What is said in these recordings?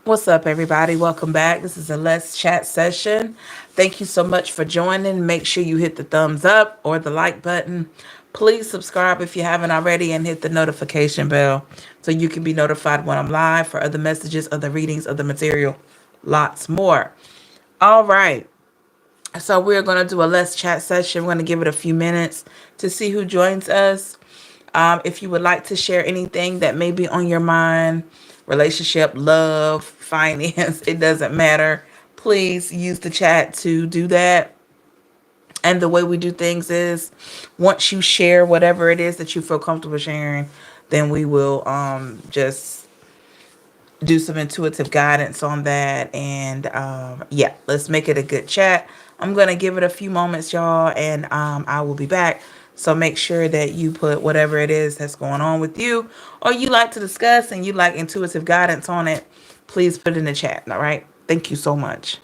What's up, everybody? Welcome back. This is a Let's Chat session. Thank you so much for joining. Make sure you hit the thumbs up or the like button. Please subscribe if you haven't already and hit the notification bell so you can be notified when I'm live for other messages, other readings, other material, lots more. All right. So we're going to do a Let's Chat session. We're going to give it a few minutes to see who joins us. If you would like to share anything that may be on your mind, relationship, love, finance, it doesn't matter. Please use the chat to do that. And the way we do things is once you share whatever it is that you feel comfortable sharing, then we will just do some intuitive guidance on that. And yeah, let's make it a good chat. I'm going to give it a few moments, y'all, and I will be back. So make sure that you put whatever it is that's going on with you or you like to discuss and you like intuitive guidance on it, please put it in the chat. All right. Thank you so much.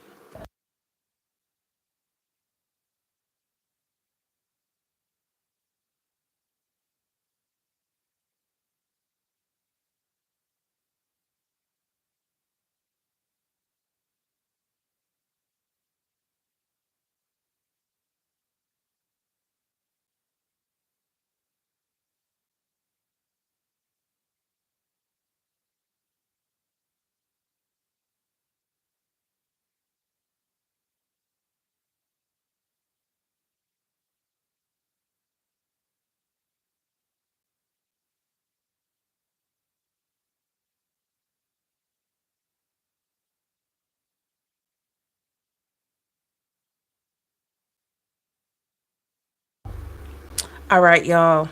All right, y'all.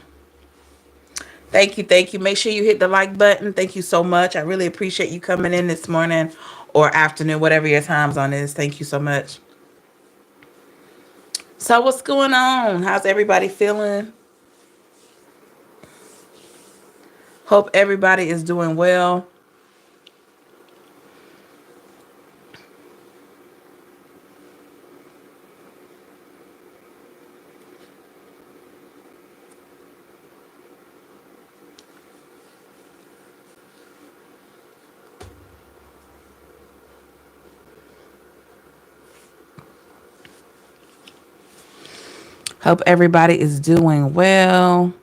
Thank you. Thank you. Make sure you hit the like button. Thank you so much. I really appreciate you coming in this morning or afternoon, whatever your time zone is. Thank you so much. So, what's going on? How's everybody feeling? Hope everybody is doing well. Hope everybody is doing well.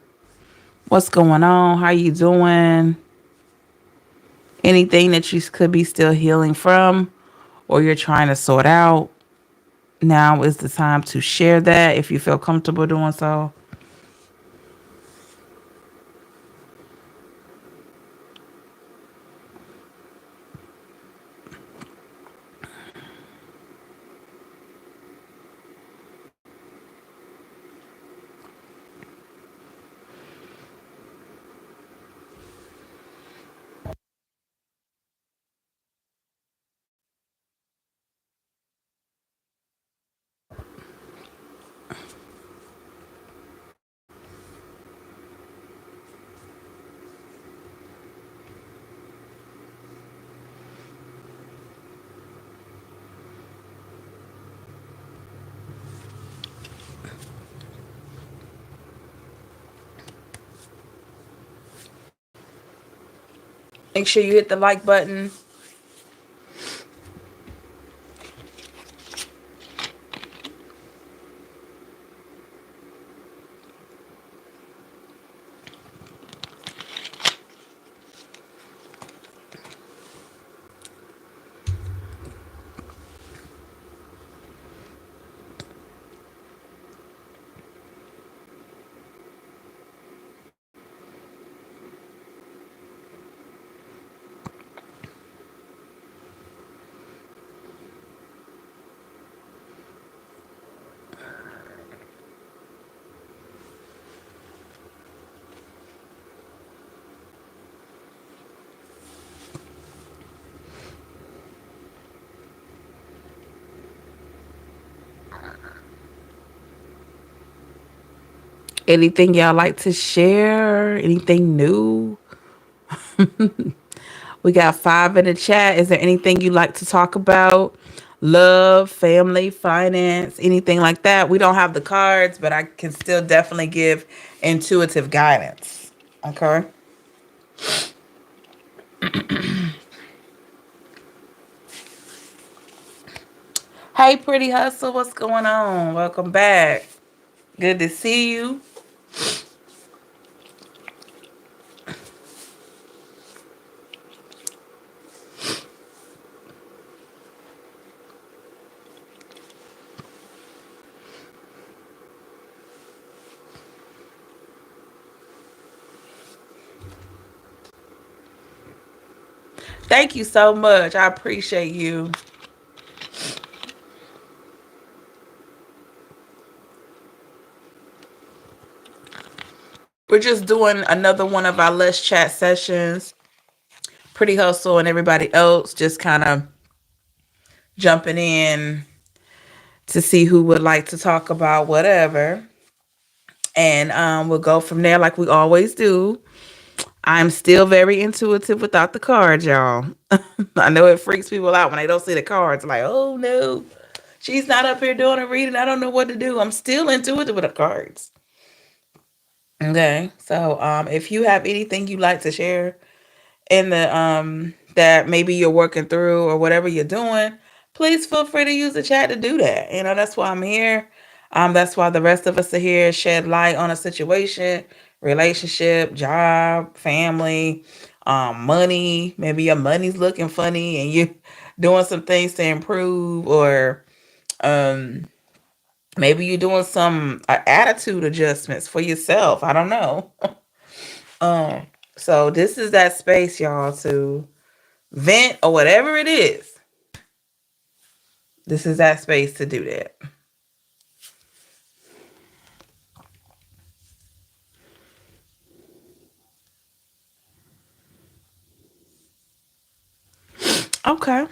What's going on? How you doing? Anything that you could be still healing from or you're trying to sort out? Now is the time to share that if you feel comfortable doing so. Make sure you hit the like button. Anything y'all like to share? Anything new? We got 5 in the chat. Is there anything you like to talk about? Love, family, finance, anything like that? We don't have the cards, but I can still definitely give intuitive guidance. Okay. Hey, Pretty Hustle, what's going on? Welcome back. Good to see you. Thank you so much. I appreciate you. We're just doing another one of our Let's Chat sessions. Pretty Hustle and everybody else just kind of jumping in to see who would like to talk about whatever. And we'll go from there like we always do. I'm still very intuitive without the cards, y'all. I know it freaks people out when they don't see the cards. Like, oh no, she's not up here doing a reading. I don't know what to do. I'm still intuitive with the cards. Okay, so if you have anything you'd like to share in the that maybe you're working through or whatever you're doing, please feel free to use the chat to do that. You know, that's why I'm here. That's why the rest of us are here, shed light on a situation, relationship, job, family, money. Maybe your money's looking funny and you doing some things to improve, or um maybe you're doing some attitude adjustments for yourself. I don't know. um so this is that space, y'all, to vent or whatever it is. This is that space to do that. Okay.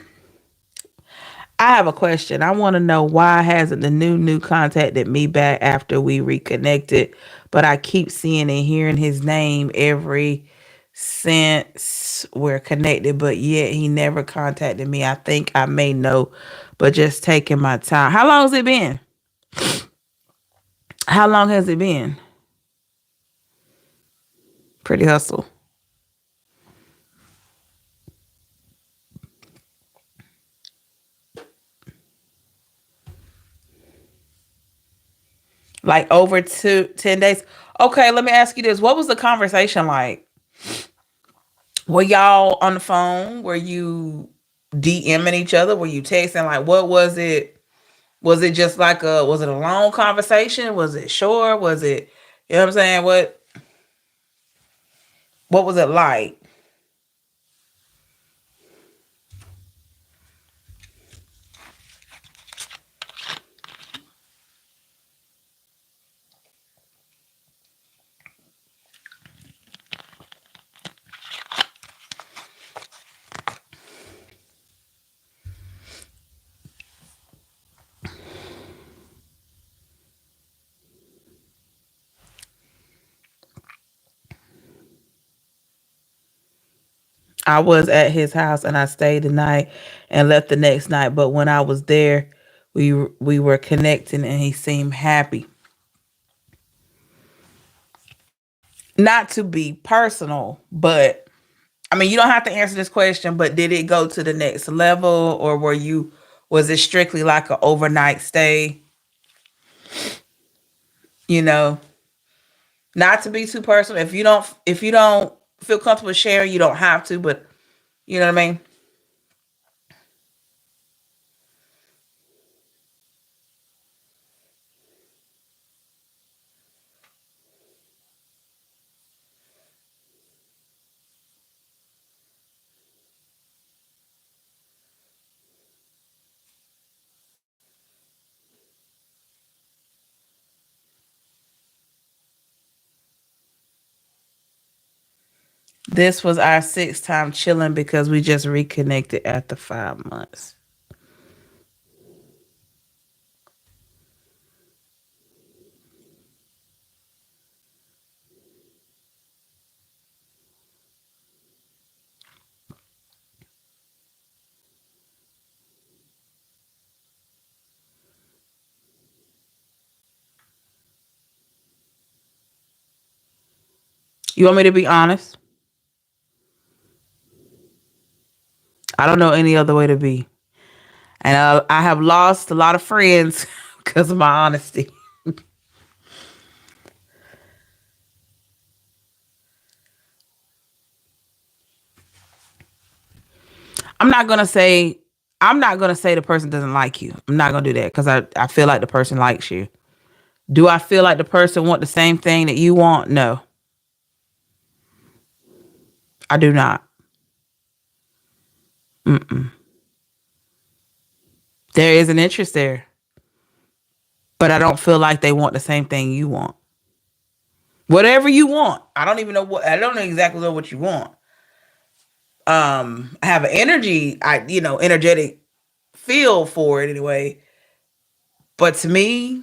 I have a question. I want to know, why hasn't the new contacted me back after we reconnected, but I keep seeing and hearing his name every since we're connected, but yet he never contacted me. I think I may know, but just taking my time. How long has it been? How long has it been? Pretty Hustle. Like over 10 days. Okay, let me ask you this. What was the conversation like? Were y'all on the phone? Were you DMing each other? Were you texting? Like, what was it? Was it just like was it a long conversation? Was it short? Was it, you know what I'm saying? What was it like? I was at his house and I stayed the night and left the next night. But when I was there, we were connecting and he seemed happy. Not to be personal, but I mean, you don't have to answer this question, but did it go to the next level, or was it strictly like an overnight stay? You know, not to be too personal. If you don't feel comfortable sharing, you don't have to, but you know what I mean? This was our sixth time chilling because we just reconnected after 5 months. You want me to be honest? I don't know any other way to be. And I have lost a lot of friends because of my honesty. I'm not gonna say I'm not gonna say the person doesn't like you. I'm not gonna do that because I feel like the person likes you. Do I feel like the person want the same thing that you want? No, I do not. Mm-mm. There is an interest there, but I don't feel like they want the same thing you want. Whatever you want, I don't know exactly know what you want. I have an energy, energetic feel for it anyway. But to me,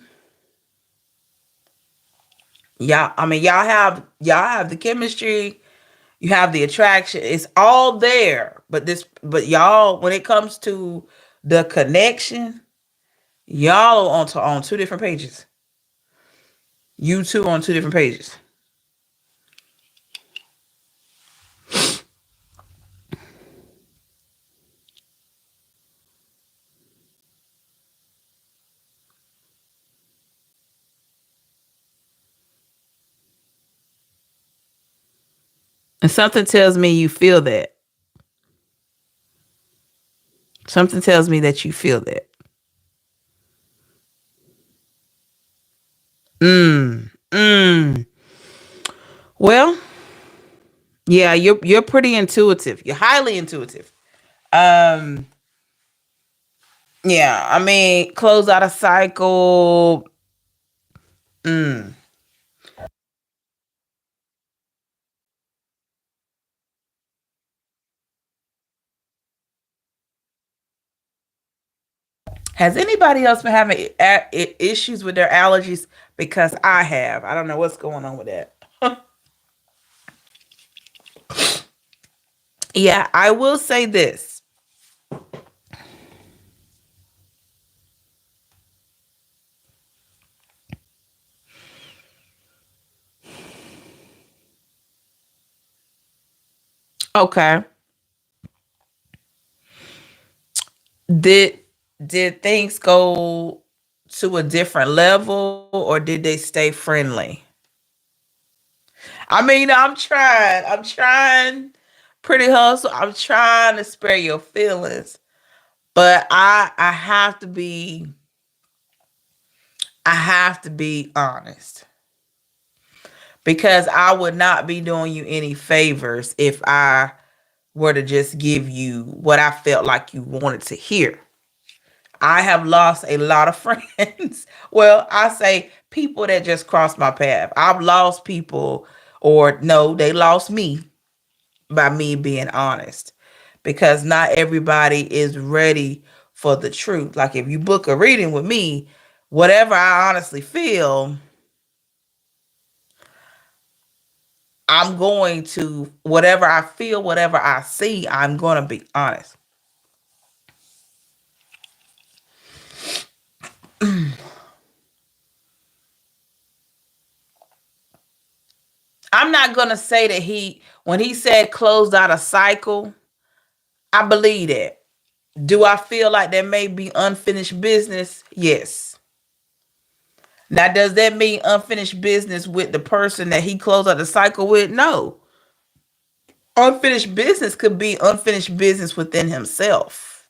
y'all have the chemistry, you have the attraction. It's all there. But y'all, when it comes to the connection, y'all are on two different pages. You two on two different pages. And something tells me you feel that. Something tells me that you feel that. Mm. Mm. Well, yeah, you're pretty intuitive. You're highly intuitive. Um, yeah, I mean, close out a cycle. Mm. Has anybody else been having issues with their allergies? Because I have. I don't know what's going on with that. Yeah, I will say this. Okay. Did did things go to a different level or did they stay friendly? I mean, I'm trying. I'm trying, pretty hustle. I'm trying to spare your feelings, but I have to be honest because I would not be doing you any favors if I were to just give you what I felt like you wanted to hear. I have lost a lot of friends. Well, I say people that just crossed my path. I've lost people, or no, they lost me by me being honest because not everybody is ready for the truth. Like if you book a reading with me, whatever I honestly feel, I'm going to, whatever I feel, whatever I see, I'm going to be honest. I'm not going to say that when he said closed out a cycle, I believe that. Do I feel like there may be unfinished business? Yes. Now, does that mean unfinished business with the person that he closed out the cycle with? No. Unfinished business could be unfinished business within himself.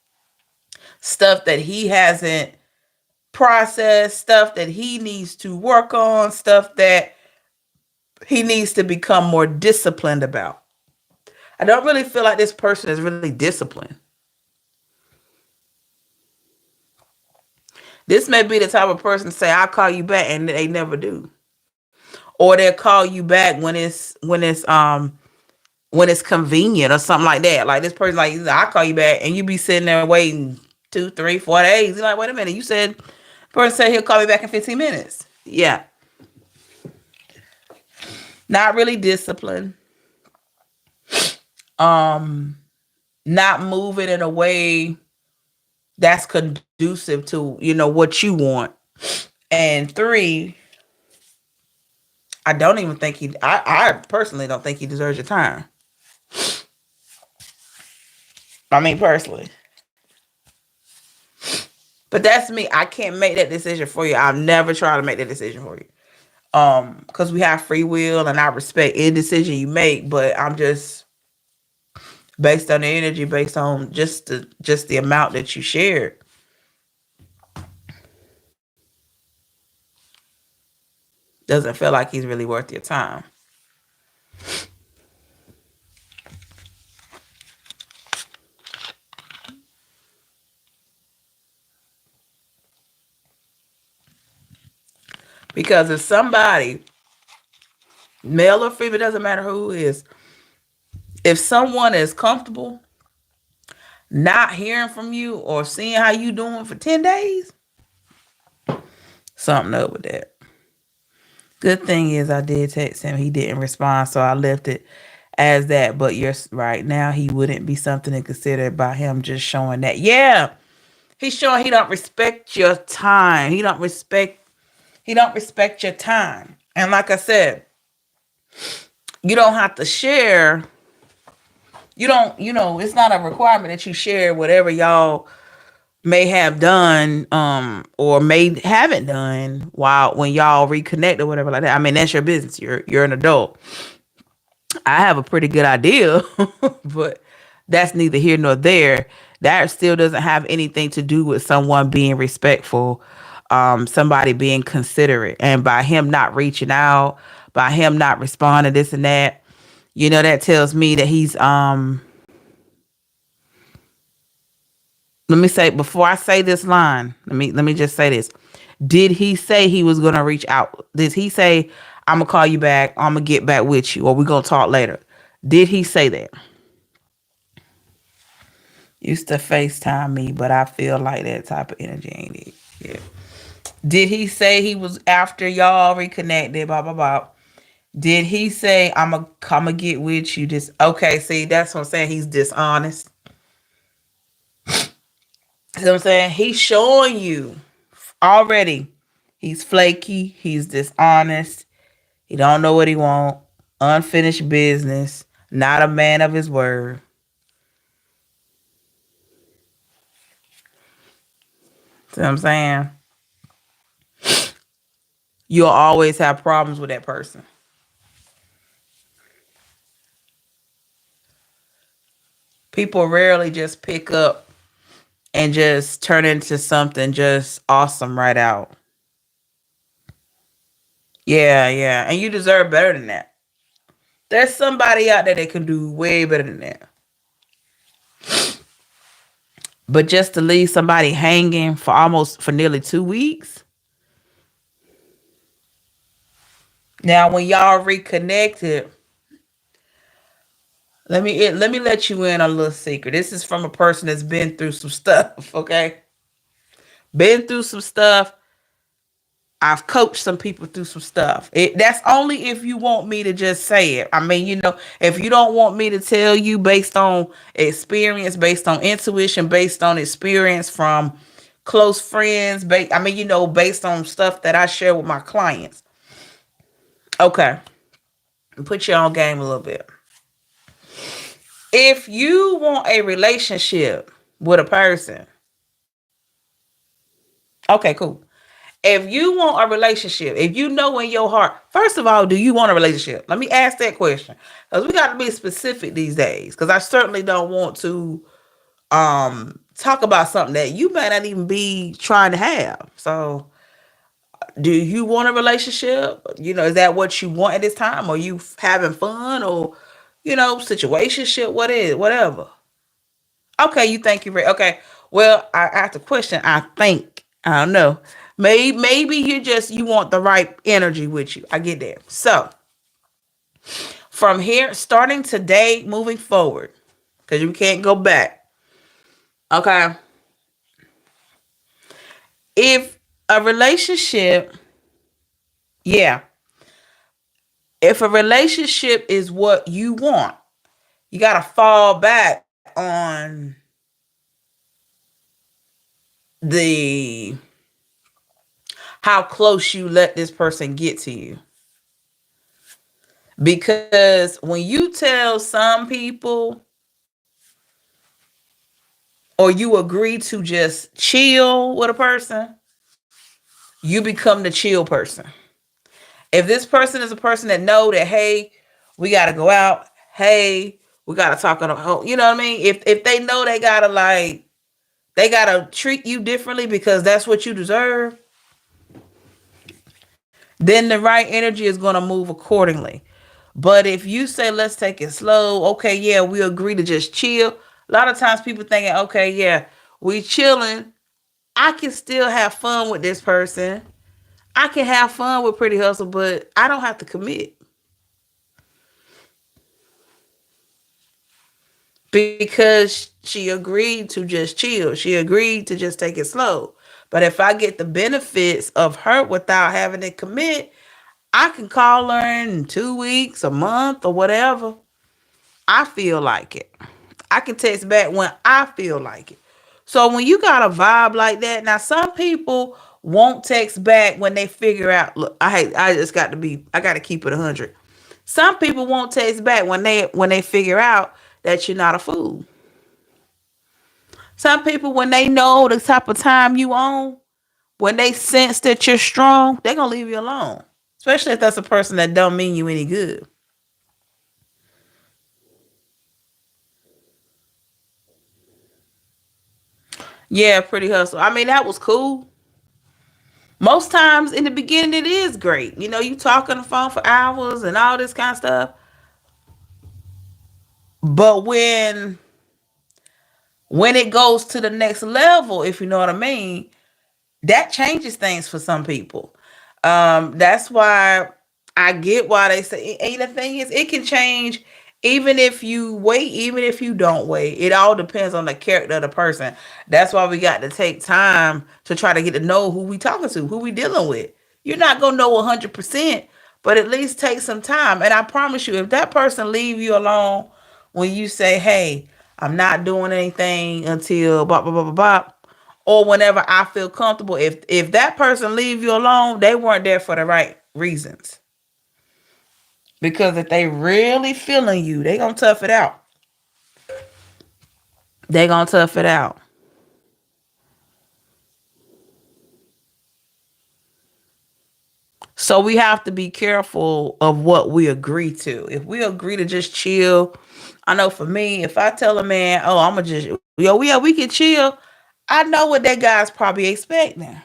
Stuff that he hasn't processed, stuff that he needs to work on, stuff that he needs to become more disciplined about. I don't really feel like this person is really disciplined. This may be the type of person to say, I'll call you back, and they never do. Or they'll call you back when it's convenient or something like that. Like this person, like I'll call you back, and you be sitting there waiting 2, 3, 4 days. You're like, wait a minute, you said person said he'll call me back in 15 minutes. Yeah, not really disciplined. Um, not moving in a way that's conducive to what you want. And three, I don't even think I personally don't think he deserves your time. I mean, personally. But that's me. I can't make that decision for you. I've never tried to make that decision for you. Because we have free will and I respect any decision you make, but I'm just based on the energy, based on just the amount that you shared. Doesn't feel like he's really worth your time. Because if somebody, male or female, doesn't matter who it is, if someone is comfortable not hearing from you or seeing how you doing for 10 days, something up with that. Good thing is I did text him. He didn't respond, so I left it as that. But you're right now, he wouldn't be something to consider by him just showing that. Yeah, he's showing he don't respect your time. He don't respect your time. And like I said, you don't have to share. You don't, it's not a requirement that you share whatever y'all may have done or may haven't done while when y'all reconnect or whatever like that. I mean, that's your business. You're an adult. I have a pretty good idea, but that's neither here nor there. That still doesn't have anything to do with someone being respectful, somebody being considerate. And by him not reaching out, by him not responding, this and that, that tells me that he's let me say before I say this line, let me just say this. Did he say he was gonna reach out? Did he say, I'm gonna call you back, I'm gonna get back with you, or we're gonna talk later? Did he say that? Used to FaceTime me, but I feel like that type of energy ain't it. Yeah. Did he say he was after y'all reconnected? Blah blah blah. Did he say I'm gonna get with you? This okay? See, that's what I'm saying. He's dishonest. You know what I'm saying? He's showing you already. He's flaky. He's dishonest. He don't know what he want. Unfinished business. Not a man of his word. See what I'm saying? You'll always have problems with that person. People rarely just pick up and just turn into something just awesome right out. Yeah, yeah. And you deserve better than that. There's somebody out there that can do way better than that. But just to leave somebody hanging for nearly 2 weeks. Now, when y'all reconnected, let me let you in on a little secret. This is from a person that's been through some stuff, okay? Been through some stuff. I've coached some people through some stuff. That's only if you want me to just say it. I mean, if you don't want me to tell you based on experience, based on intuition, based on experience from close friends, based on stuff that I share with my clients. Okay. Put you on game a little bit. If you want a relationship with a person, okay, cool. If you want a relationship, if you know in your heart, first of all, do you want a relationship? Let me ask that question. Because we got to be specific these days. Because I certainly don't want to talk about something that you might not even be trying to have. So do you want a relationship? Is that what you want at this time? Or you having fun or, situationship? What is whatever. Okay, you think you're ready. Okay. Well, I asked a question. I think. I don't know. Maybe you want the right energy with you. I get that. So from here, starting today, moving forward, because you can't go back. Okay. If a relationship, yeah. If a relationship is what you want, you gotta fall back on the how close you let this person get to you. Because when you tell some people, or you agree to just chill with a person, you become the chill person. If this person is a person that know that, hey, we gotta go out, hey, we gotta talk on the phone, you know what I mean? If they know they gotta treat you differently because that's what you deserve, then the right energy is gonna move accordingly. But if you say let's take it slow, okay, yeah, we agree to just chill. A lot of times people thinking, okay, yeah, we chilling. I can still have fun with this person. I can have fun with Pretty Hustle, but I don't have to commit because she agreed to just chill. She agreed to just take it slow. But if I get the benefits of her without having to commit, I can call her in 2 weeks, a month, or whatever. I feel like it. I can text back when I feel like it. So when you got a vibe like that, now some people won't text back when they figure out. Look, I just got to be. I got to keep it 100. Some people won't text back when they figure out that you're not a fool. Some people, when they know the type of time you on, when they sense that you're strong, they're gonna leave you alone. Especially if that's a person that don't mean you any good. Yeah, Pretty Hustle. I mean, that was cool. Most times in the beginning, it is great. You know, you talk on the phone for hours and all this kind of stuff. But when it goes to the next level, if you know what I mean, that changes things for some people. That's why I get why they say. And the thing is, it can change even if you wait, even if you don't wait. It all depends on the character of the person. That's why we got to take time to try to get to know who we talking to, who we dealing with. You're not gonna know 100%, but at least take some time. And I promise you, if that person leave you alone when you say, "Hey, I'm not doing anything until blah blah blah blah blah," or whenever I feel comfortable. If that person leave you alone, they weren't there for the right reasons. Because if they really feeling you, they gonna tough it out. They gonna tough it out. So we have to be careful of what we agree to. If we agree to just chill, I know for me, if I tell a man, "Oh, I'm gonna just yo, yeah, we can chill," I know what that guy's probably expecting.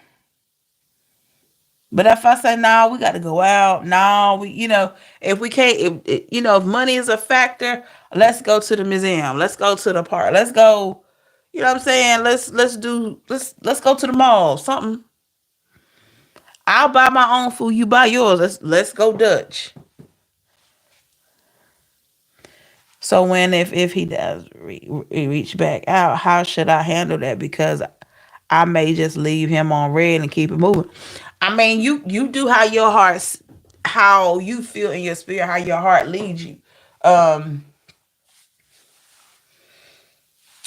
But if I say no, we got to go out. No, if we can't, if money is a factor, let's go to the museum. Let's go to the park. Let's go. You know what I'm saying? Let's go to the mall. Something. I'll buy my own food. You buy yours. Let's go Dutch. So when if he does reach back out, how should I handle that? Because I may just leave him on red and keep it moving. I mean, you do how you feel in your spirit, how your heart leads you. Um,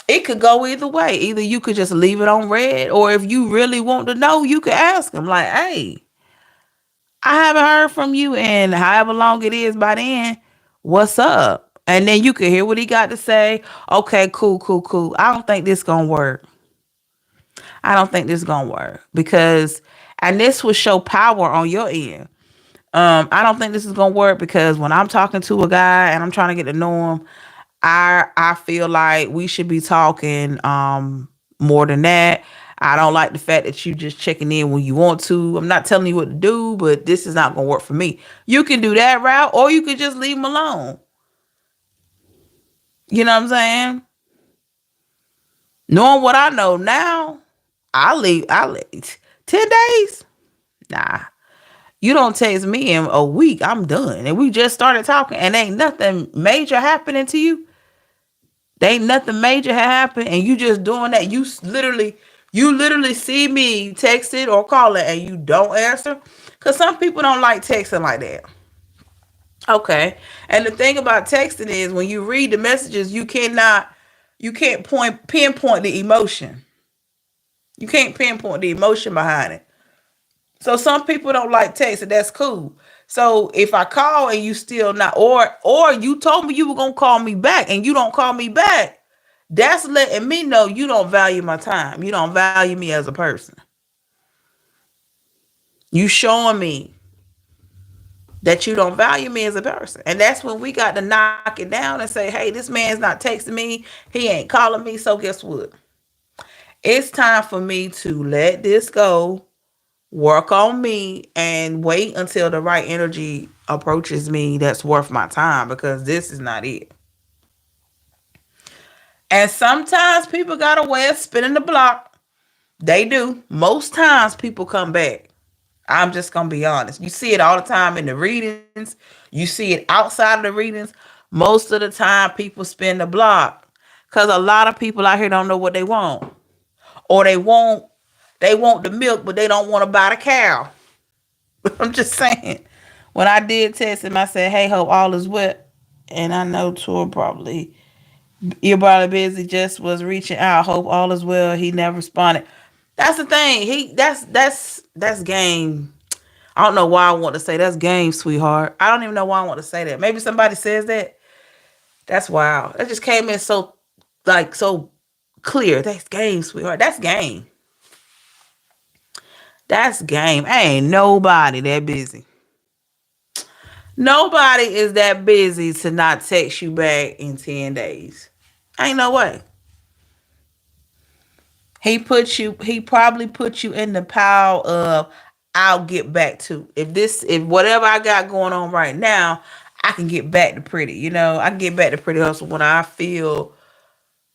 it could go either way. Either you could just leave it on red, or if you really want to know, you could ask him like, "Hey, I haven't heard from you, and however long it is by then, what's up?" And then you could hear what he got to say. Okay, cool, cool, cool. I don't think this gonna work. I don't think this gonna work because, and this will show power on your end. I don't think this is gonna work because when I'm talking to a guy and I'm trying to get to know him, I feel like we should be talking more than that. I don't like the fact that you just checking in when you want to. I'm not telling you what to do, but this is not gonna work for me. You can do that route, or you could just leave him alone. You know what I'm saying? Knowing what I know now, I leave 10 days. Nah, you don't text me in a week, I'm done. And we just started talking and ain't nothing major happening to you. There ain't nothing major happened and you just doing that. You literally see me texting or calling and you don't answer. Cause some people don't like texting like that. Okay. And the thing about texting is when you read the messages, you can't pinpoint the emotion. You can't pinpoint the emotion behind it. So some people don't like text, and that's cool. So if I call and you still not, or you told me you were gonna call me back and you don't call me back, That's letting me know you don't value my time. You don't value me as a person. You showing me that you don't value me as a person. And that's when we got to knock it down and say, hey, this man's not texting me. He ain't calling me. So guess what? It's time for me to let this go, work on me, and wait until the right energy approaches me that's worth my time, because this is not it. And sometimes people got a way of spinning the block. They do. Most times people come back. I'm just going to be honest. You see it all the time in the readings. You see it outside of the readings. Most of the time people spin the block because a lot of people out here don't know what they want. Or they want the milk, but they don't want to buy the cow. I'm just saying. When I did text him, I said, hey, hope all is well. And I know Tour probably, you're probably busy, just was reaching out. Hope all is well. He never responded. That's the thing. That's game. I don't know why I want to say that's game, sweetheart. I don't even know why I want to say that. Maybe somebody says that. That's wild. That just came in so clear. That's game, sweetheart. That's game. That's game. Ain't nobody that busy. Nobody is that busy to not text you back in 10 days. Ain't no way. He probably put you in the pile of I'll get back to. If whatever I got going on right now, I can get back to pretty. I can get back to pretty hustle when I feel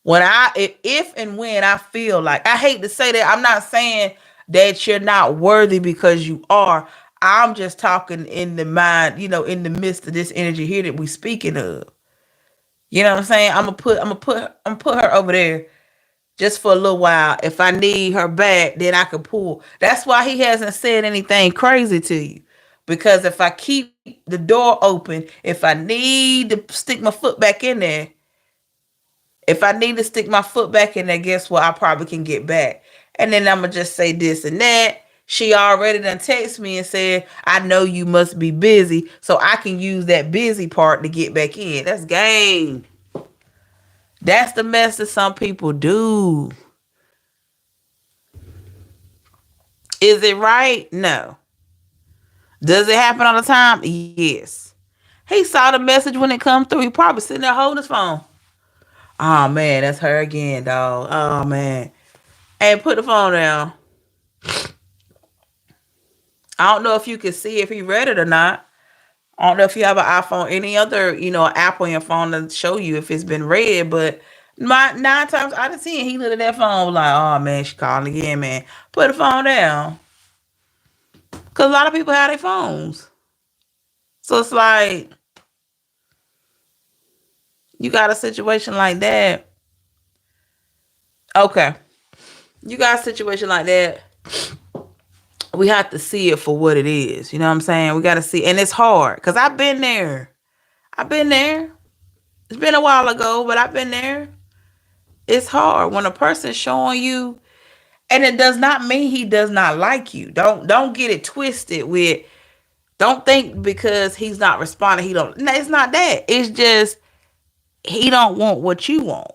when I if and when I feel like. I hate to say that. I'm not saying that you're not worthy, because you are. I'm just talking in the mind, in the midst of this energy here that we speaking of. You know what I'm saying? I'm gonna put her over there just for a little while. If I need her back, then I can pull. That's why he hasn't said anything crazy to you. Because if I keep the door open, if I need to stick my foot back in there, guess what? I probably can get back. And then I'm going to just say this and that. She already done text me and said, I know you must be busy, so I can use that busy part to get back in. That's game. That's the mess that some people do. Is it right? No. Does it happen all the time? Yes. He saw the message when it come through. He probably sitting there holding his phone. Oh man, that's her again, dog. Oh man. Hey, put the phone down. I don't know if you can see if he read it or not. I don't know if you have an iPhone, any other, app on your phone to show you if it's been read, but my 9 times out of 10, he looked at that phone like, oh man, she calling again, man. Put the phone down. Cause a lot of people have their phones. So it's like, you got a situation like that. Okay. You got a situation like that. We have to see it for what it is. You know what I'm saying? We got to see. And it's hard. Because I've been there. I've been there. It's been a while ago, but I've been there. It's hard when a person's showing you, and it does not mean he does not like you. Don't get it twisted with, don't think because he's not responding, he don't. No, it's not that. It's just he don't want what you want.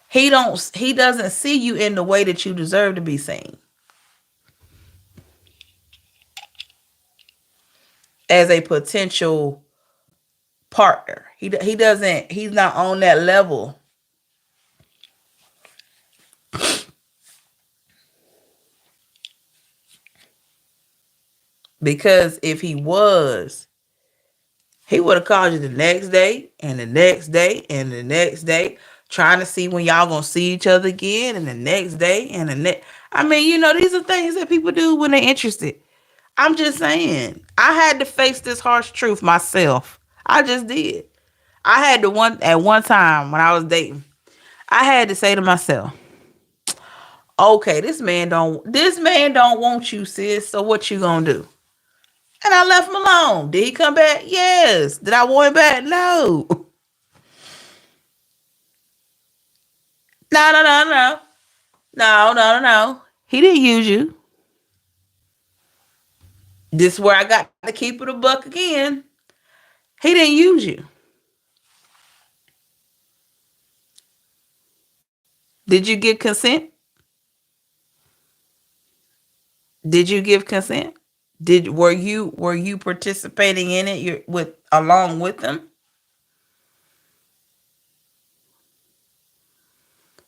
He doesn't see you in the way that you deserve to be seen. As a potential partner. He's not on that level. Because if he was, he would have called you the next day and the next day and the next day, trying to see when y'all gonna see each other again, and the next day and the next. I mean, these are things that people do when they're interested. I'm just saying, I had to face this harsh truth myself. I just did. I had to at one time when I was dating, I had to say to myself, okay, this man don't want you, sis. So what you gonna do? And I left him alone. Did he come back? Yes. Did I want him back? No. No, no, no, no. No, no, no, no. He didn't use you. This is where I got to keep it a buck again. He didn't use you. Did you give consent? Did you give consent? Were you participating in it with along with them?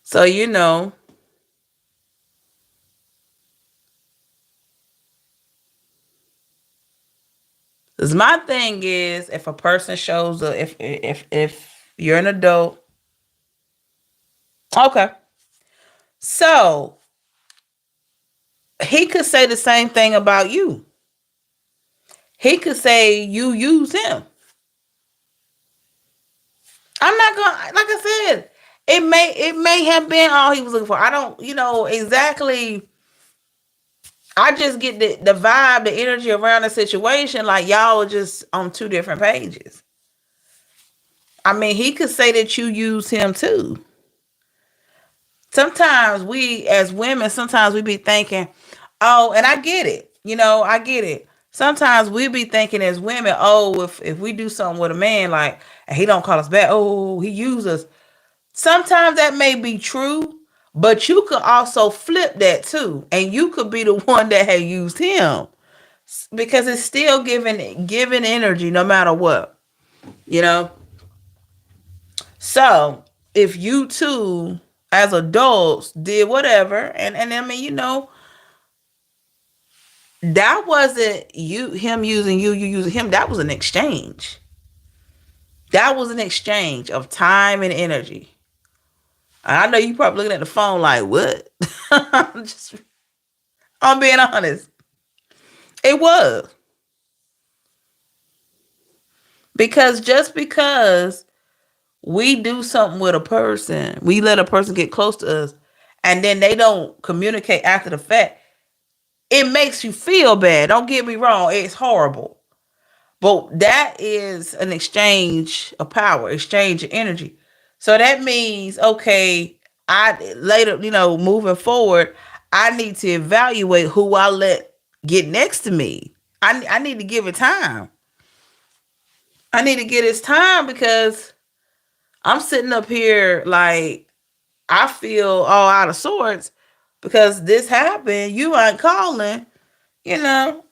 So you know, 'cause my thing is, if a person shows up, if you're an adult, okay. So he could say the same thing about you. He could say you use him. I'm not gonna, like I said, it may have been all he was looking for. I don't, exactly. I just get the vibe, the energy around the situation, like y'all are just on two different pages. I mean, he could say that you use him too. Sometimes we as women, sometimes we be thinking, oh, and I get it. I get it. Sometimes we be thinking as women, oh, if we do something with a man, like, and he don't call us back, oh, he used us. Sometimes that may be true, but you could also flip that too, and you could be the one that had used him because it's still giving energy no matter what, you know. So if you two as adults did whatever, and I mean, that wasn't you him using you, you using him. That was an exchange. That was an exchange of time and energy. And I know you probably looking at the phone like, what? Just, I'm being honest. It was. Because just because we do something with a person, we let a person get close to us, and then they don't communicate after the fact, it makes you feel bad. Don't get me wrong, it's horrible. But that is an exchange of power, exchange of energy. So that means, okay, I later, moving forward, I need to evaluate who I let get next to me. I need to give it time. I need to get his time because I'm sitting up here like I feel all out of sorts because this happened. You ain't calling, you know,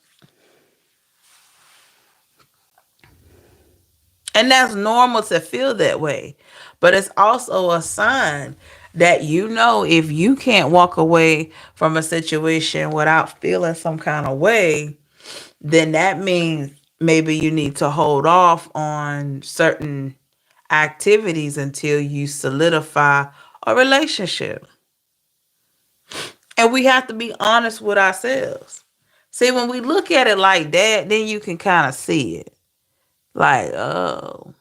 and that's normal to feel that way. But it's also a sign that if you can't walk away from a situation without feeling some kind of way, then that means maybe you need to hold off on certain activities until you solidify a relationship. And we have to be honest with ourselves. See, when we look at it like that, then you can kind of see it. Like, oh,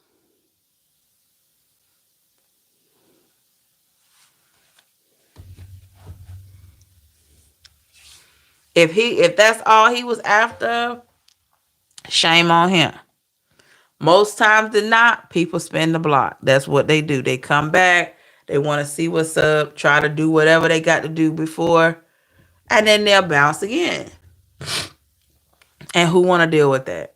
if that's all he was after, shame on him. Most times than not, people spin the block. That's what they do. They come back, they want to see what's up, try to do whatever they got to do before, and then they'll bounce again. And who want to deal with that?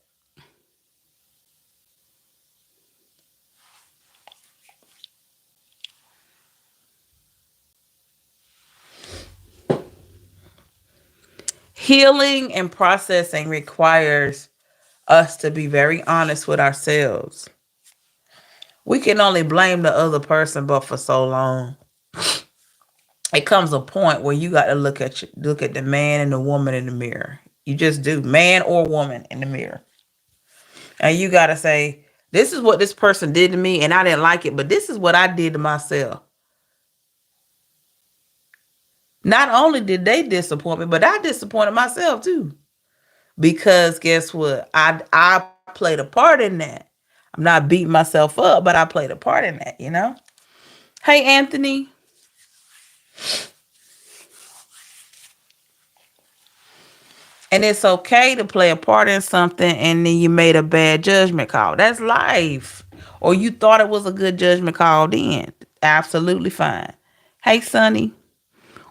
Healing and processing requires us to be very honest with ourselves. We can only blame the other person but for so long. It comes a point where you got to look at the man and the woman in the mirror. You just do, man or woman in the mirror. And you got to say, this is what this person did to me and I didn't like it, but this is what I did to myself. Not only did they disappoint me, but I disappointed myself too. Because guess what? I played a part in that. I'm not beating myself up, but I played a part in that. Hey, Anthony. And it's okay to play a part in something and then you made a bad judgment call. That's life. Or you thought it was a good judgment call then. Absolutely fine. Hey, Sonny.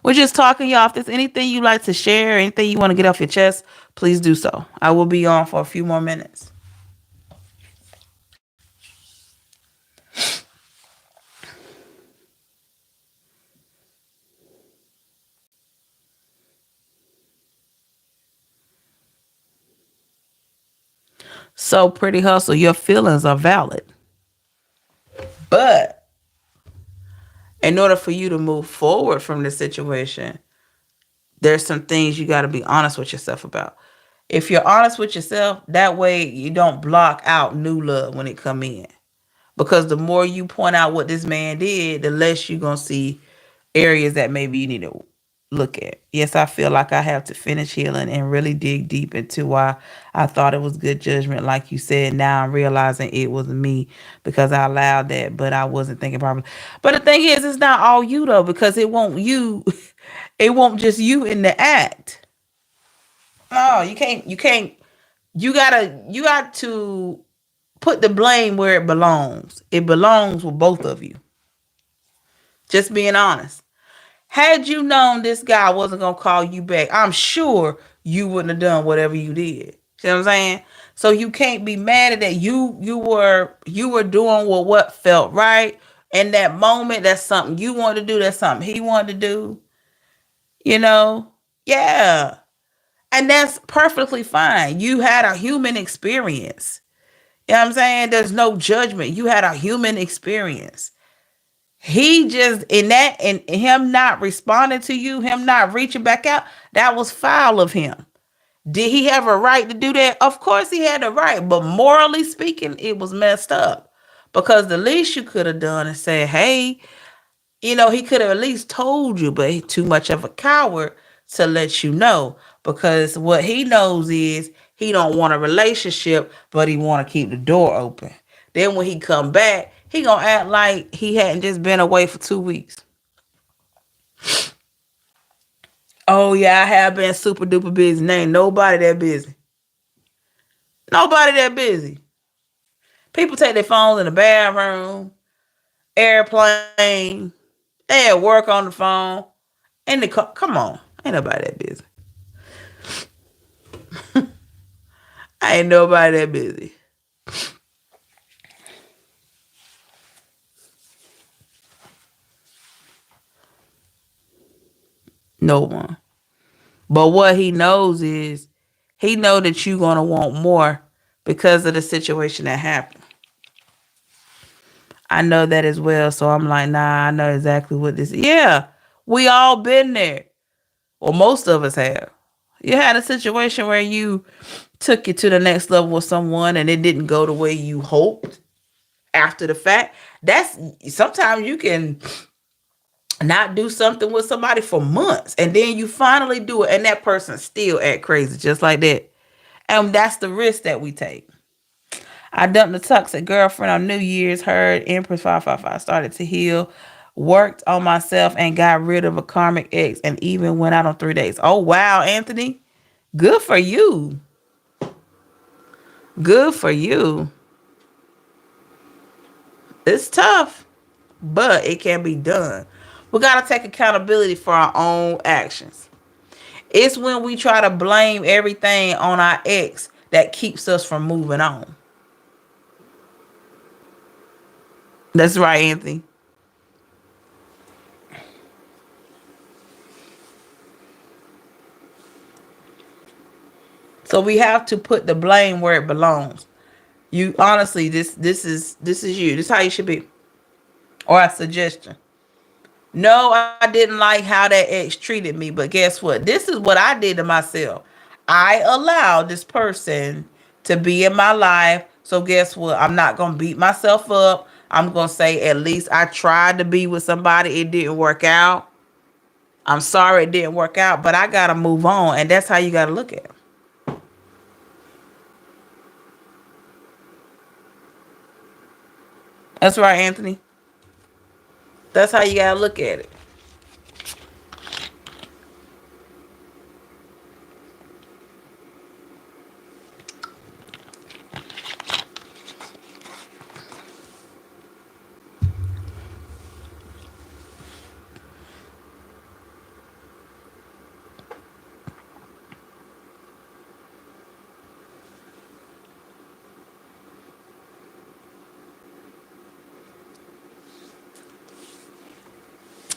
We're just talking, y'all. If there's anything you like to share, anything you want to get off your chest, please do so. I will be on for a few more minutes. So, pretty hustle, your feelings are valid. But in order for you to move forward from this situation, there's some things you got to be honest with yourself about. If you're honest with yourself, that way you don't block out new love when it come in. Because the more you point out what this man did, the less you're going to see areas that maybe you need to look at. Yes, I feel like I have to finish healing and really dig deep into why I thought it was good judgment. Like you said, now I'm realizing it was me because I allowed that, but I wasn't thinking properly. But the thing is, it's not all you though, because it won't you, it won't just you in the act. No, you got to put the blame where it belongs. It belongs with both of you. Just being honest. Had you known this guy wasn't gonna call you back, I'm sure you wouldn't have done whatever you did. See what I'm saying? So you can't be mad at that. You were doing what felt right in that moment. That's something you wanted to do. That's something he wanted to do. You know? Yeah. And that's perfectly fine. You had a human experience. You know what I'm saying? There's no judgment. You had a human experience. He just in that and him not responding to you, him not reaching back out, that was foul of him. Did he have a right to do that? Of course he had a right, but morally speaking, it was messed up. Because the least you could have done is say, hey, he could have at least told you, but he's too much of a coward to let you know. Because what he knows is he don't want a relationship, but he want to keep the door open. Then when he come back, he gonna act like he hadn't just been away for 2 weeks. Oh yeah, I have been super duper busy. Ain't nobody that busy. Nobody that busy. People take their phones in the bathroom, airplane. They at work on the phone. In the car. Come on, ain't nobody that busy. Ain't nobody that busy. No one. But what he knows is he know that you gonna want more because of the situation that happened. I know that as well. So I'm like, nah, I know exactly what this is. Yeah, we all been there. Or most of us have. You had a situation where you took it to the next level with someone and it didn't go the way you hoped after the fact. That's sometimes you can not do something with somebody for months and then you finally do it and that person still act crazy just like that. And that's the risk that we take. I dumped the toxic girlfriend on New Year's, heard Empress 555, started to heal, worked on myself, and got rid of a karmic ex, and even went out on 3 days. Oh, wow, Anthony. Good for you. Good for you. It's tough, but it can be done. We got to take accountability for our own actions. It's when we try to blame everything on our ex that keeps us from moving on. That's right, Anthony. So we have to put the blame where it belongs. You honestly, this is you. This is how you should be. Or a suggestion. No, I didn't like how that ex treated me, but guess what? This is what I did to myself. I allowed this person to be in my life. So guess what? I'm not gonna beat myself up. I'm gonna say at least I tried to be with somebody. It didn't work out. I'm sorry it didn't work out, but I gotta move on, and that's how you gotta look at it. That's right, Anthony. That's how you gotta look at it.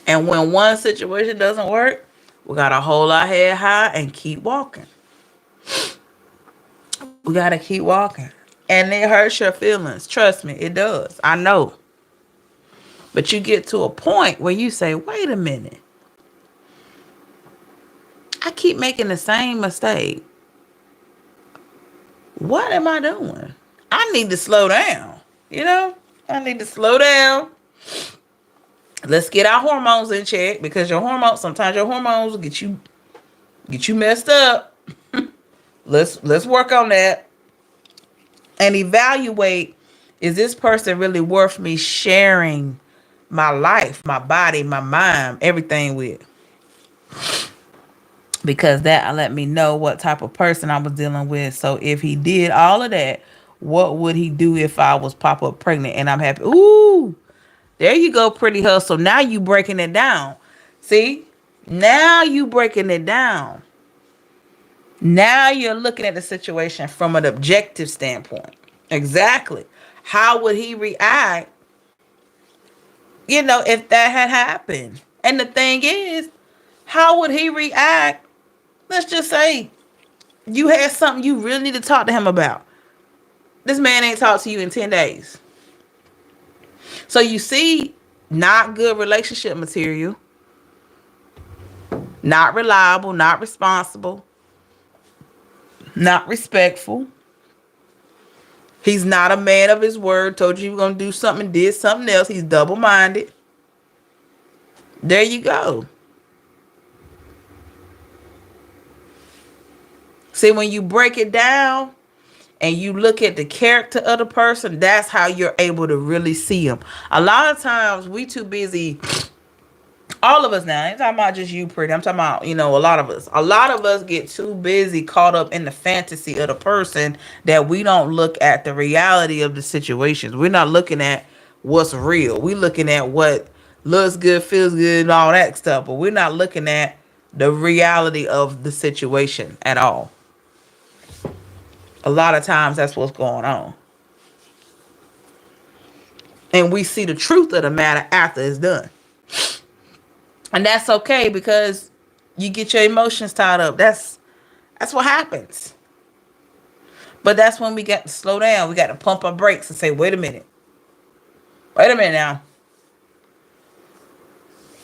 And when one situation doesn't work, we gotta hold our head high and keep walking. We gotta keep walking. And it hurts your feelings. Trust me, it does. I know. But you get to a point where you say, wait a minute. I keep making the same mistake. What am I doing? I need to slow down. You know? I need to slow down. Let's get our hormones in check, because sometimes your hormones will get you messed up. Let's work on that and evaluate, is this person really worth me sharing my life, my body, my mind, everything with? Because that let me know what type of person I was dealing with. So if he did all of that, what would he do if I was pop up pregnant and I'm happy? Ooh, there you go, pretty hustle. Now you breaking it down. See? Now you breaking it down. Now you're looking at the situation from an objective standpoint. Exactly. How would he react, if that had happened? And the thing is, how would he react? Let's just say you had something you really need to talk to him about. This man ain't talked to you in 10 days. So you see, not good relationship material, not reliable, not responsible, not respectful. He's not a man of his word. Told you he was going to do something, did something else. He's double-minded. There you go. See, when you break it down and you look at the character of the person, that's how you're able to really see them. A lot of times we too busy, all of us now, I'm talking about just you, pretty. I'm talking about, a lot of us. A lot of us get too busy caught up in the fantasy of the person that we don't look at the reality of the situations. We're not looking at what's real. We're looking at what looks good, feels good, and all that stuff. But we're not looking at the reality of the situation at all. A lot of times that's what's going on. And we see the truth of the matter after it's done. And that's okay, because you get your emotions tied up. That's what happens. But that's when we got to slow down. We got to pump our brakes and say, wait a minute. Wait a minute now.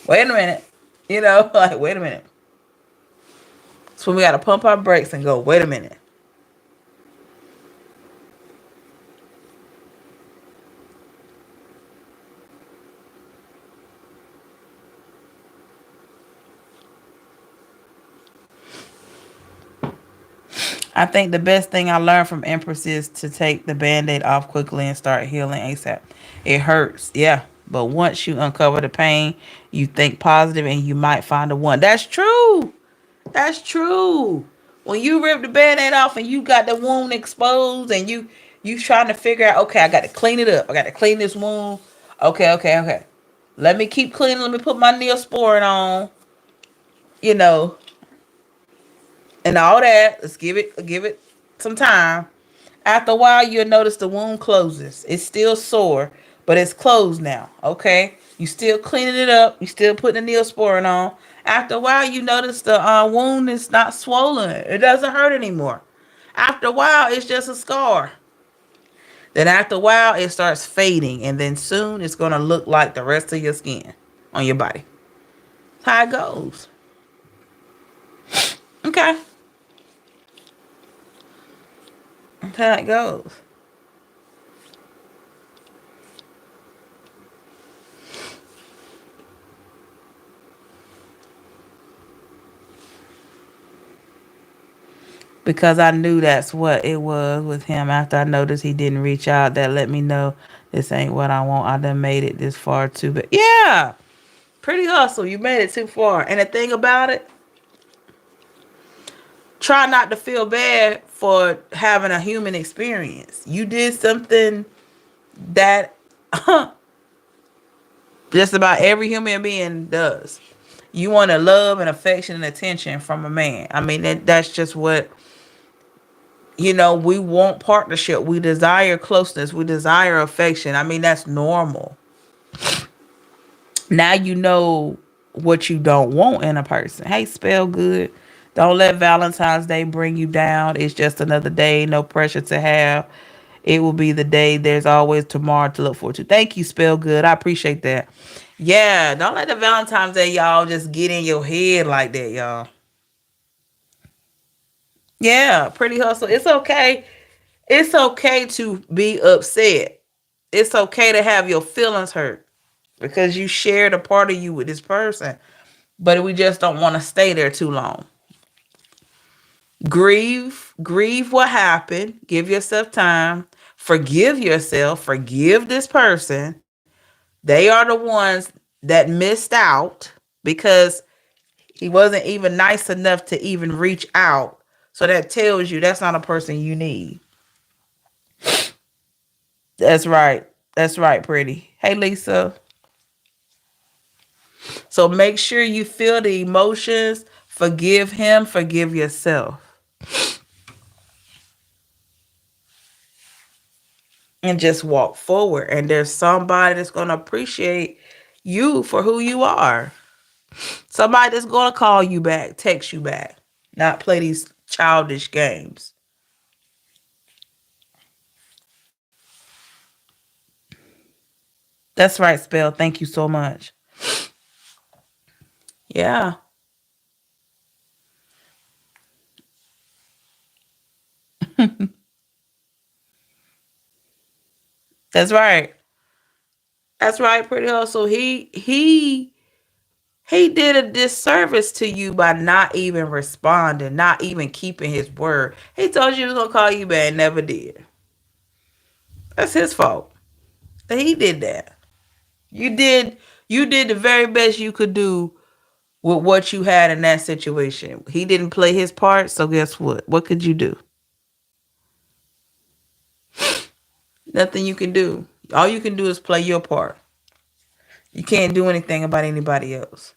Wait a minute. Like, wait a minute. So we got to pump our brakes and go, wait a minute. I think the best thing I learned from Empress is to take the Band-Aid off quickly and start healing ASAP. It hurts, yeah. But once you uncover the pain, you think positive and you might find the one. That's true. That's true. When you rip the Band-Aid off and you got the wound exposed and you trying to figure out, okay, I got to clean it up. I got to clean this wound. Okay. Let me keep cleaning. Let me put my Neosporin on. And all that. Let's give it some time. After a while, you'll notice the wound closes. It's still sore, but it's closed now. Okay, you still cleaning it up. You still putting the Neosporin on. After a while, you notice the wound is not swollen. It doesn't hurt anymore. After a while, it's just a scar. Then after a while, it starts fading, and then soon it's gonna look like the rest of your skin on your body. That's how it goes. Okay. That's how it goes. Because I knew that's what it was with him. After I noticed he didn't reach out, that let me know this ain't what I want. I done made it this far too. But yeah, pretty hustle. You made it too far. And the thing about it, try not to feel bad for having a human experience. You did something that just about every human being does. You want to love and affection and attention from a man. I mean, that's just what, we want partnership. We desire closeness. We desire affection. I mean, that's normal. Now you know what you don't want in a person. Hey, spell good. Don't let Valentine's Day bring you down. It's just another day. No pressure to have. It will be the day. There's always tomorrow to look forward to. Thank you, Spell Good. I appreciate that. Yeah, don't let the Valentine's Day, y'all, just get in your head like that, y'all. Yeah, pretty hustle. It's okay. It's okay to be upset. It's okay to have your feelings hurt because you shared a part of you with this person, but we just don't want to stay there too long. Grieve what happened. Give yourself time. Forgive yourself. Forgive this person. They are the ones that missed out because he wasn't even nice enough to even reach out. So that tells you that's not a person you need. That's right. That's right, pretty. Hey, Lisa. So make sure you feel the emotions. Forgive him. Forgive yourself. And just walk forward. And there's somebody that's going to appreciate you for who you are. Somebody that's going to call you back, text you back, not play these childish games. That's right, Spell. Thank you so much. Yeah, that's right. That's right, pretty girl. So he did a disservice to you by not even responding, not even keeping his word. He told you he was gonna call you back and never did. That's his fault. He did that. You did the very best you could do with what you had in that situation. He didn't play his part, so guess what? What could you do? Nothing you can do. All you can do is play your part. You can't do anything about anybody else.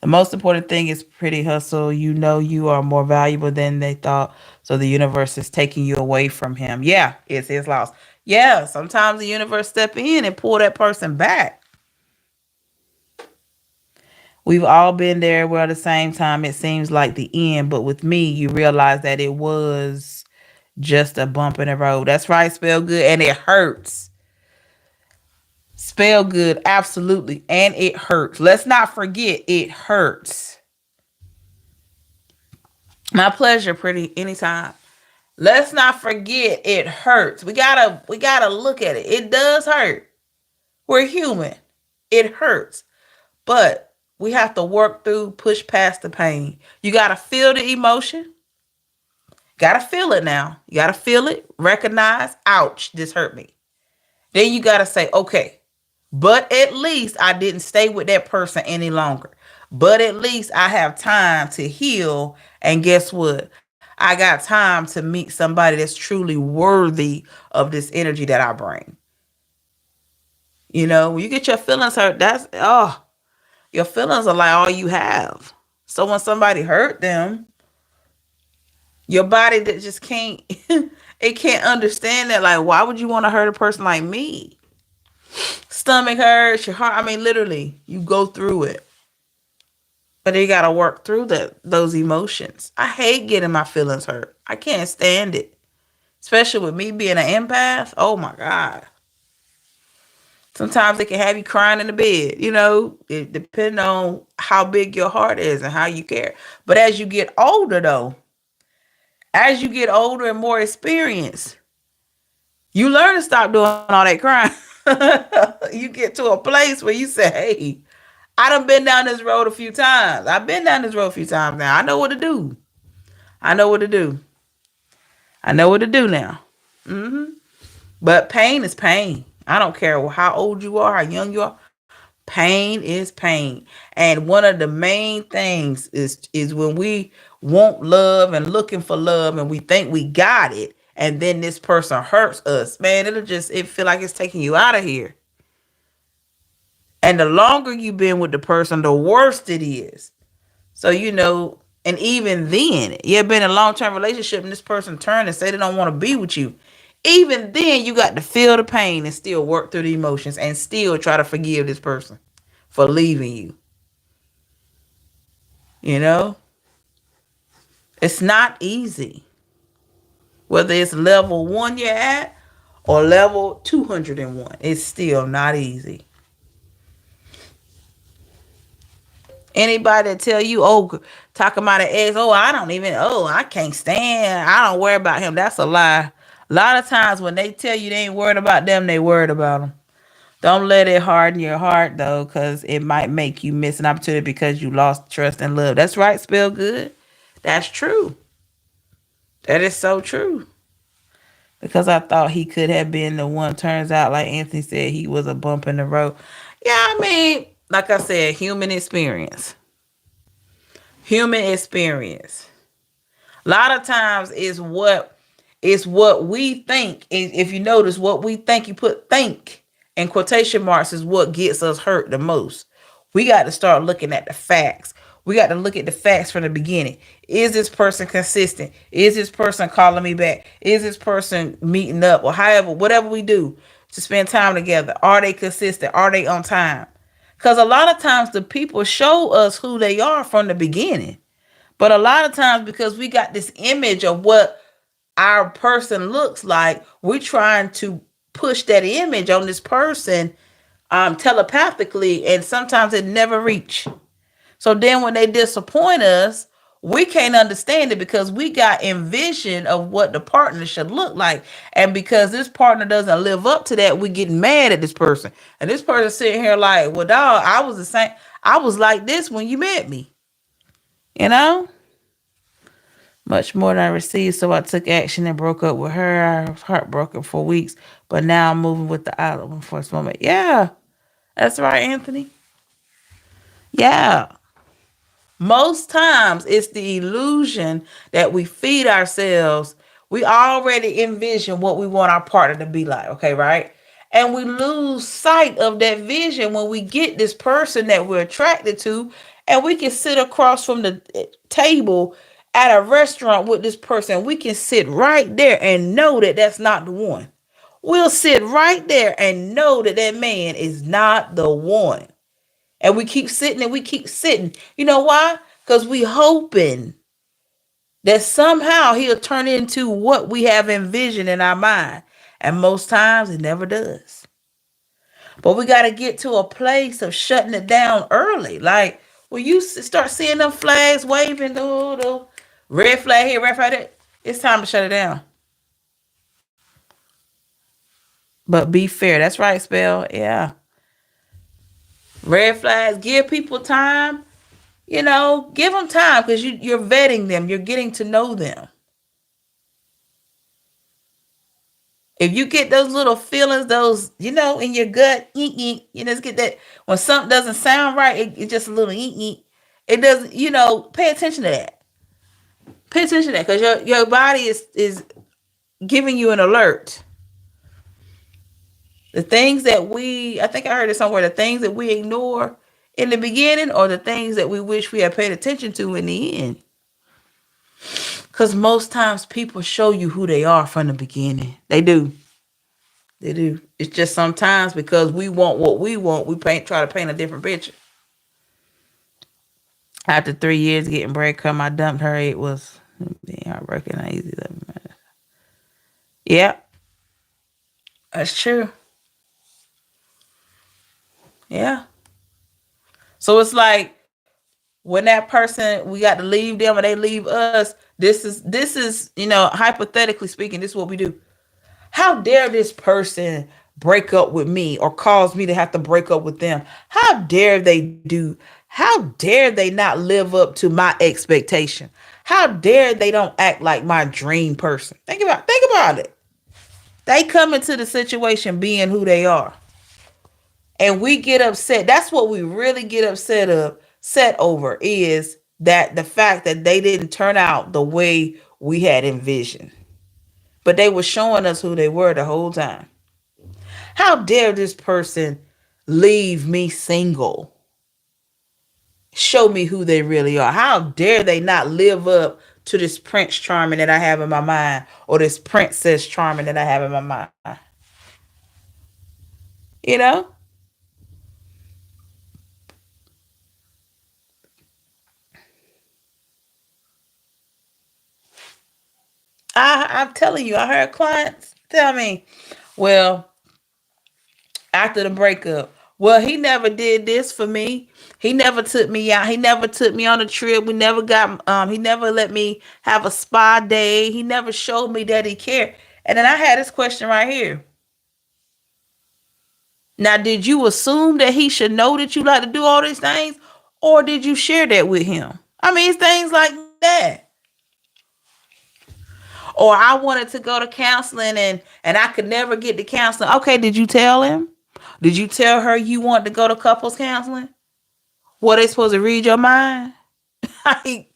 The most important thing is pretty hustle. You know you are more valuable than they thought. So the universe is taking you away from him. Yeah, it's his loss. Yeah, sometimes the universe step in and pull that person back. We've all been there where at the same time it seems like the end, but with me, you realize that it was just a bump in the road. That's right, spell good, and it hurts. Spell good, absolutely, and it hurts. Let's not forget it hurts. My pleasure, pretty anytime. Let's not forget it hurts. We gotta look at it. It does hurt. We're human. It hurts. But we have to work through, push past the pain. You gotta feel the emotion. Gotta feel it now. You gotta feel it, recognize, ouch, this hurt me. Then you gotta say, okay, but at least I didn't stay with that person any longer. But at least I have time to heal. And guess what? I got time to meet somebody that's truly worthy of this energy that I bring. When you get your feelings hurt, your feelings are like all you have. So when somebody hurt them, your body that just can't it can't understand that. Like, why would you want to hurt a person like me? Stomach hurts, your heart. I mean, literally, you go through it. But you gotta work through those emotions. I hate getting my feelings hurt. I can't stand it. Especially with me being an empath. Oh my God. Sometimes it can have you crying in the bed, it depending on how big your heart is and how you care. But as you get older and more experienced, you learn to stop doing all that crying. You get to a place where you say, hey, I done been down this road a few times. I've been down this road a few times now. I know what to do. I know what to do. I know what to do now. But pain is pain. I don't care how old you are, how young you are. Pain is pain. And one of the main things is when we want love and looking for love and we think we got it, and then this person hurts us. Man, it feel like it's taking you out of here. And the longer you've been with the person, the worse it is. So, and even then, you've been in a long-term relationship and this person turned and say they don't want to be with you. Even then, you got to feel the pain and still work through the emotions and still try to forgive this person for leaving you. You know? It's not easy. Whether it's level 1 you're at or level 201, it's still not easy. Anybody that tell you, oh, talking about an ex, oh, I can't stand, I don't worry about him. That's a lie. A lot of times when they tell you they ain't worried about them, they worried about them. Don't let it harden your heart though, because it might make you miss an opportunity because you lost trust and love. That's right, spell good. That's true. That is so true. Because I thought he could have been the one. Turns out, like Anthony said, he was a bump in the road. Yeah, I mean, like I said, human experience. Human experience. A lot of times is what we think. If you notice what we think, you put think in quotation marks is what gets us hurt the most. We got to start looking at the facts. We got to look at the facts from the beginning. Is this person consistent? Is this person calling me back? Is this person meeting up or however, whatever we do to spend time together? Are they consistent? Are they on time? Because a lot of times the people show us who they are from the beginning. But a lot of times, because we got this image of what our person looks like, we're trying to push that image on this person telepathically, and sometimes it never reach. So then when they disappoint us, we can't understand it because we got envision of what the partner should look like. And because this partner doesn't live up to that, we get mad at this person. And this person sitting here like, well, dog, I was the same. I was like this when you met me. You know? Much more than I received, so I took action and broke up with her. I was heartbroken for weeks, but now I'm moving with the other one for a moment. Yeah, that's right, Anthony. Yeah. Most times it's the illusion that we feed ourselves. We already envision what we want our partner to be like, okay, right? And we lose sight of that vision when we get this person that we're attracted to, and we can sit across from the table at a restaurant with this person. We can sit right there and know that that's not the one. We'll sit right there and know that that man is not the one. And we keep sitting and we keep sitting. You know why? Because we hoping that somehow he'll turn into what we have envisioned in our mind. And most times it never does. But we got to get to a place of shutting it down early. Like, when you start seeing them flags waving, the red flag here, red flag there, it's time to shut it down. But be fair. That's right, spell. Yeah. Red flags, give people time. Give them time because you're vetting them. You're getting to know them. If you get those little feelings, those, in your gut, eek, eek, just get that. When something doesn't sound right, it's just a little eek, eek. It doesn't, pay attention to that. Pay attention to that because your body is giving you an alert. The things that I think I heard it somewhere, the things that we ignore in the beginning or the things that we wish we had paid attention to in the end. Because most times people show you who they are from the beginning. They do. They do. It's just sometimes because we want what we want, we try to paint a different picture. After 3 years getting breadcrumb, I dumped her. It was being heartbroken. Easy. Yeah, that's true. Yeah. So it's like when that person, we got to leave them or they leave us. This is hypothetically speaking, this is what we do. How dare this person break up with me or cause me to have to break up with them? How dare they do? How dare they not live up to my expectation? How dare they don't act like my dream person? Think about it. They come into the situation being who they are. And we get upset. That's what we really get upset over is that the fact that they didn't turn out the way we had envisioned. But they were showing us who they were the whole time. How dare this person leave me single? Show me who they really are. How dare they not live up to this Prince Charming that I have in my mind or this Princess Charming that I have in my mind? You know? I'm telling you, I heard clients tell me, well, after the breakup, well, he never did this for me. He never took me out. He never took me on a trip. We never got he never let me have a spa day. He never showed me that he cared. And then I had this question right here. Now, did you assume that he should know that you like to do all these things? Or did you share that with him? I mean, it's things like that. Or I wanted to go to counseling and I could never get to counseling. Okay, did you tell him? Did you tell her you want to go to couples counseling? What, they supposed to read your mind? Like,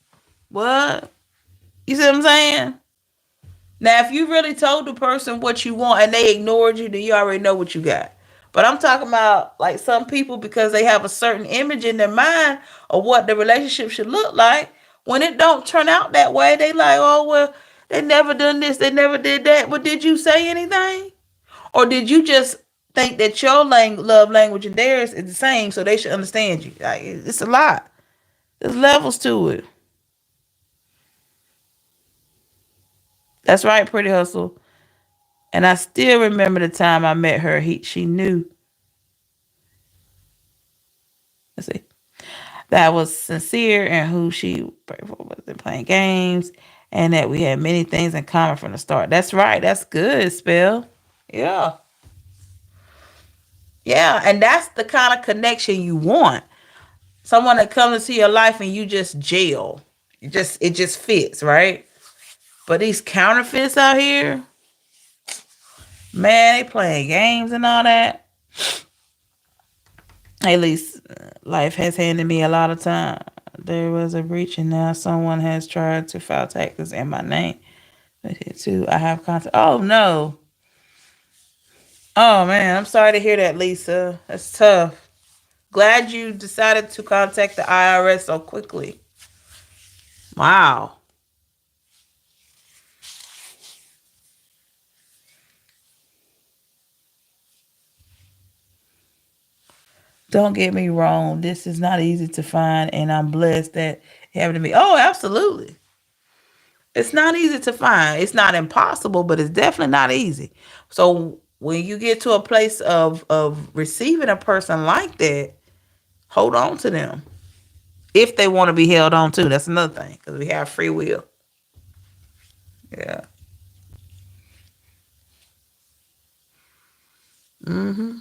what? You see what I'm saying? Now, if you really told the person what you want and they ignored you, then you already know what you got. But I'm talking about like some people, because they have a certain image in their mind of what the relationship should look like. When it don't turn out that way, they like, oh well, they never done this, they never did that. But did you say anything? Or did you just think that your love language and theirs is the same, so they should understand you? Like, it's a lot. There's levels to it. That's right, Pretty Hustle. And I still remember the time I met her. She knew. Let's see. That was sincere and who she wasn't playing games, and that we had many things in common from the start. That's right. That's good, Spell. Yeah. Yeah. And that's the kind of connection you want. Someone that comes into your life and you just jail. It just fits, right? But these counterfeits out here, man, they playing games and all that. At least life has handed me a lot of time. There was a breach, and now someone has tried to file taxes in my name. But here too, I have contact. Oh no. Oh man, I'm sorry to hear that, Lisa. That's tough. Glad you decided to contact the IRS so quickly. Wow. Don't get me wrong. This is not easy to find, and I'm blessed that it happened to me. Oh, absolutely. It's not easy to find. It's not impossible, but it's definitely not easy. So when you get to a place of receiving a person like that, hold on to them. If they want to be held on to, that's another thing, because we have free will. Yeah. Mm-hmm.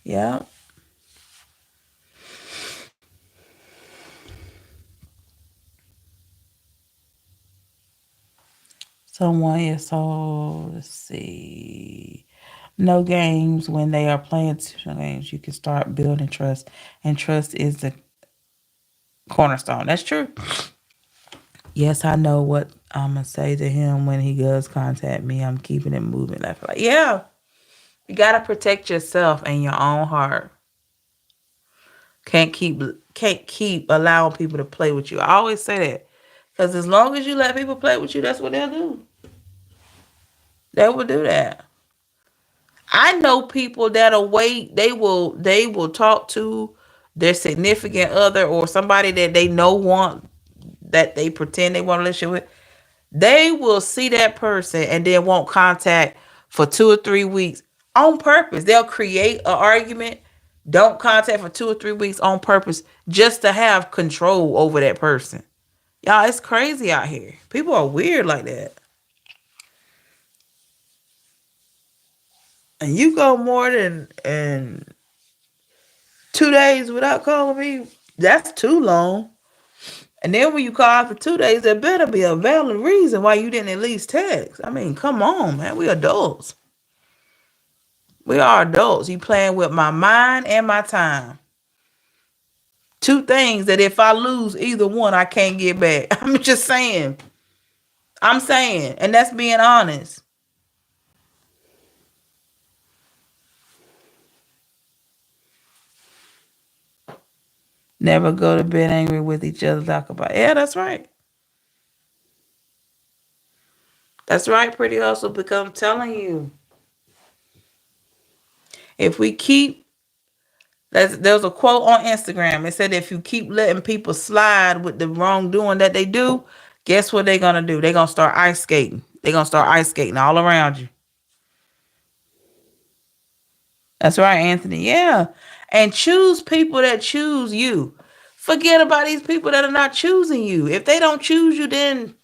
Yeah. Someone is so, let's see. No games. When they are playing games, you can start building trust. And trust is the cornerstone. That's true. Yes, I know what I'm gonna say to him when he does contact me. I'm keeping it moving. I feel like, yeah, you gotta protect yourself and your own heart. Can't keep can't keep allowing people to play with you. I always say that, because as long as you let people play with you, that's what they'll do. They will do that. I know people that'll wait. They will talk to their significant other or somebody that they know want, that they pretend they want a relationship with. They will see that person and then won't contact for 2 or 3 weeks on purpose. They'll create an argument, don't contact for 2 or 3 weeks on purpose, just to have control over that person. Y'all, it's crazy out here. People are weird like that. And you go more than 2 days without calling me, that's too long. And then when you call after 2 days, there better be a valid reason why you didn't at least text. I mean, come on, man. We adults. We are adults. You playing with my mind and my time. Two things that if I lose either one, I can't get back. I'm just saying. I'm saying. And that's being honest. Never go to bed angry with each other. Talk about. Yeah, that's right. That's right, pretty hustle. Because I'm telling you, if we keep there's a quote on Instagram. It said if you keep letting people slide with the wrongdoing that they do, guess what they're gonna do? They're gonna start ice skating. They're gonna start ice skating all around you. That's right, Anthony. Yeah. And choose people that choose you. Forget about these people that are not choosing you. If they don't choose you, then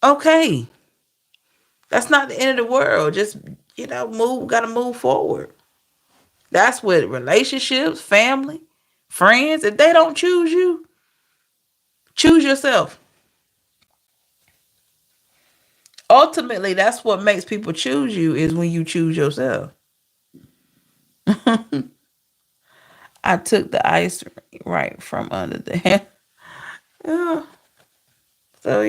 okay. That's not the end of the world. Just, gotta move forward. That's with relationships, family, friends. If they don't choose you, choose yourself. Ultimately, that's what makes people choose you is when you choose yourself. I took the ice right from under the hand. Yeah. So,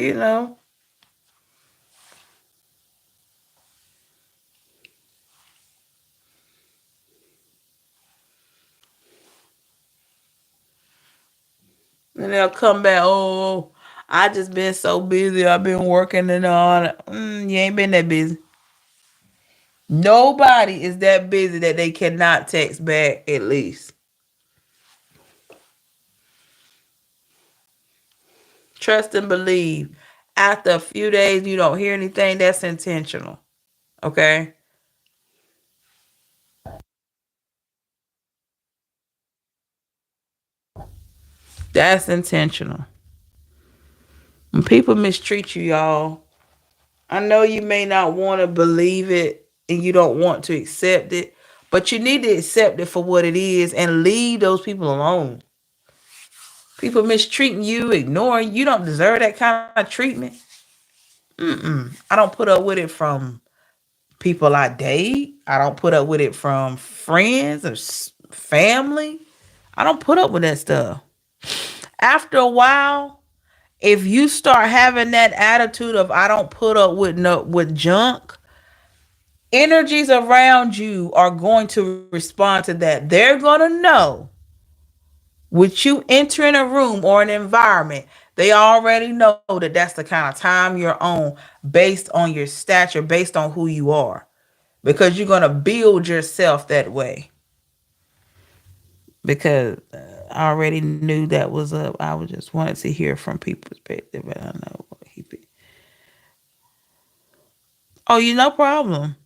and they'll come back, oh, I just been so busy. I've been working and all. You ain't been that busy. Nobody is that busy that they cannot text back at least. Trust and believe. After a few days, you don't hear anything. That's intentional. Okay? That's intentional. When people mistreat you, y'all, I know you may not want to believe it and you don't want to accept it, but you need to accept it for what it is and leave those people alone. People mistreating you, ignoring you, don't deserve that kind of treatment. I don't put up with it from people I date. I don't put up with it from friends or family. I don't put up with that stuff. After a while, if you start having that attitude of I don't put up with no with junk, energies around you are going to respond to that. They're going to know with you entering a room or an environment, they already know that that's the kind of time you're on based on your stature, based on who you are, because you're going to build yourself that way. Because I already knew that was up. I was just wanted to hear from people's perspective, but I know what he be. Oh, you no problem.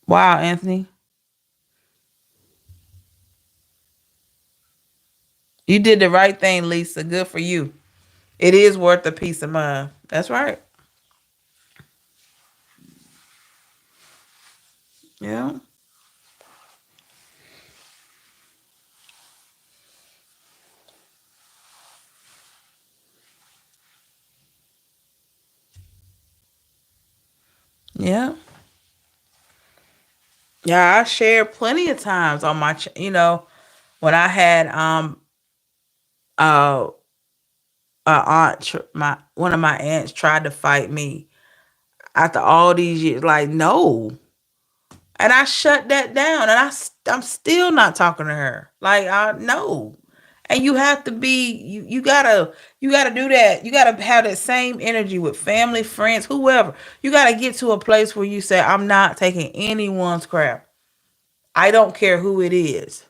Wow, Anthony. You did the right thing, Lisa. Good for you. It is worth a peace of mind. That's right. Yeah. Yeah. Yeah, I shared plenty of times on my, when I had uh aunt, my one of my aunts tried to fight me after all these years. Like, no, and I shut that down, and I'm still not talking to her. Like, I no, and you have to be you gotta do that. You gotta have that same energy with family, friends, whoever. You gotta get to a place where you say, I'm not taking anyone's crap. I don't care who it is.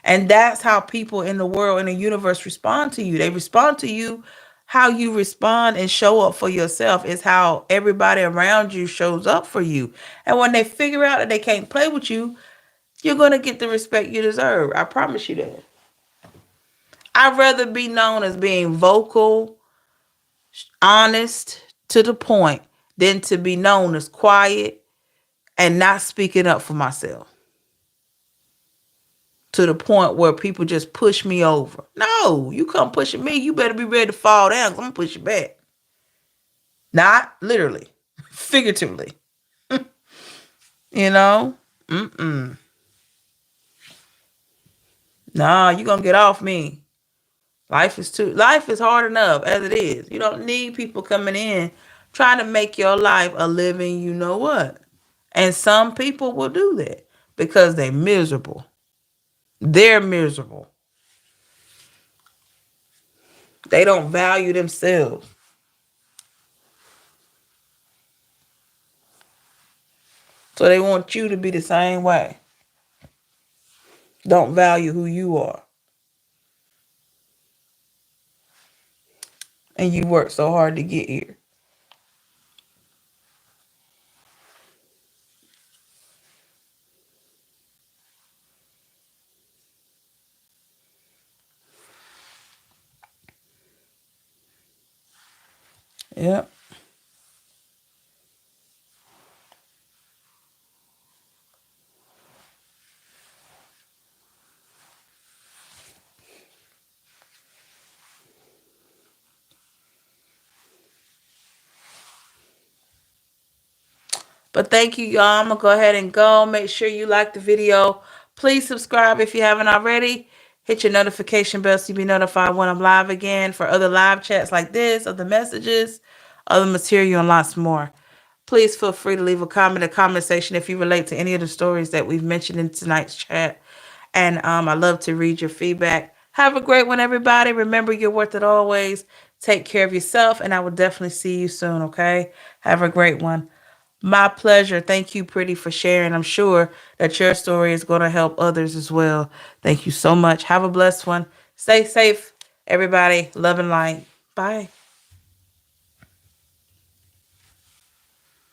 And that's how people in the world, in the universe respond to you. They respond to you how you respond and show up for yourself is how everybody around you shows up for you. And when they figure out that they can't play with you, you're going to get the respect you deserve. I promise you that. I'd rather be known as being vocal, honest, to the point, than to be known as quiet and not speaking up for myself. to the point where people just push me over. No, you come pushing me, you better be ready to fall down, 'cause I'm gonna push you back. Not literally, figuratively. You know? Mm-mm. Nah, you gonna get off me. Life is hard enough as it is. You don't need people coming in trying to make your life a living, you know what? And some people will do that because they're miserable. They're miserable. They don't value themselves. So they want you to be the same way. Don't value who you are. And you work so hard to get here. Yep. But thank you, y'all. I'm going to go ahead and go. Make sure you like the video. Please subscribe if you haven't already. Hit your notification bell so you'll be notified when I'm live again for other live chats like this, other messages, other material, and lots more. Please feel free to leave a comment in the comment section if you relate to any of the stories that we've mentioned in tonight's chat. And I love to read your feedback. Have a great one, everybody. Remember, you're worth it always. Take care of yourself, and I will definitely see you soon, okay? Have a great one. My pleasure. Thank you, Pretty, for sharing. I'm sure that your story is going to help others as well. Thank you so much. Have a blessed one. Stay safe, everybody. Love and light. Bye.